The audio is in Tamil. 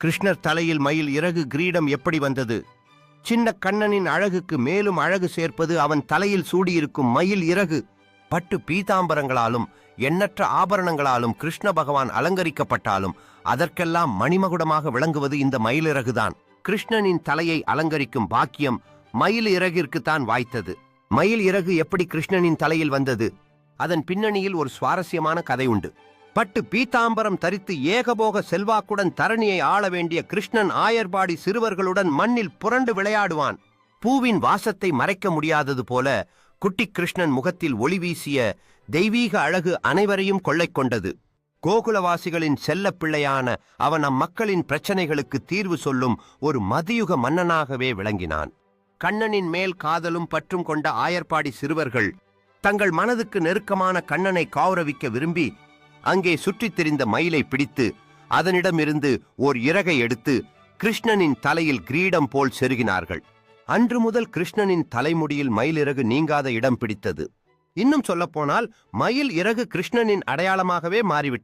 கிருஷ்ணர் தலையில் மயில் இறகு கிரீடம் எப்படி வந்தது? சின்ன கண்ணனின் அழகுக்கு மேலும் அழகு சேர்ப்பது அவன் தலையில் சூடியிருக்கும் மயில் இறகு. பட்டு பீதாம்பரங்களாலும் எண்ணற்ற ஆபரணங்களாலும் கிருஷ்ண பகவான் அலங்கரிக்கப்பட்டாலும் அதற்கெல்லாம் மணிமகுடமாக விளங்குவது இந்த மயிலிறகுதான். கிருஷ்ணனின் தலையை அலங்கரிக்கும் பாக்கியம் மயில் இறகிற்குத்தான் வாய்த்தது. மயில் இறகு எப்படி கிருஷ்ணனின் தலையில் வந்தது? அதன் பின்னணியில் ஒரு சுவாரஸ்யமான கதை உண்டு. பட்டு பீதாம்பரம் தரித்து ஏகபோக செல்வாக்குடன் தரணியை ஆள வேண்டிய கிருஷ்ணன் ஆயர்பாடி சிறுவர்களுடன் மண்ணில் புரண்டு விளையாடுவான். பூவின் வாசத்தை மறைக்க முடியாதது போல குட்டி கிருஷ்ணன் முகத்தில் ஒளி வீசிய தெய்வீக அழகு அனைவரையும் கொள்ளை கொண்டது. கோகுலவாசிகளின் செல்ல பிள்ளையான அவன் அம்மக்களின் பிரச்சனைகளுக்கு தீர்வு சொல்லும் ஒரு மதியுக மன்னனாகவே விளங்கினான். கண்ணனின் மேல் காதலும் பற்றும் கொண்ட ஆயர்பாடி சிறுவர்கள் தங்கள் மனதுக்கு நெருக்கமான கண்ணனை கௌரவிக்க விரும்பி அங்கே சுற்றித் திரிந்த மயிலை பிடித்து அதனிடமிருந்து ஓர் இறகை எடுத்து கிருஷ்ணனின் தலையில் கிரீடம் போல் செருகினார்கள். அன்று முதல் கிருஷ்ணனின் தலைமுடியில் மயிலிறகு நீங்காத இடம் பிடித்தது. இன்னும் சொல்லப்போனால் மயில் இறகு கிருஷ்ணனின் அடையாளமாகவே மாறிவிட்டது.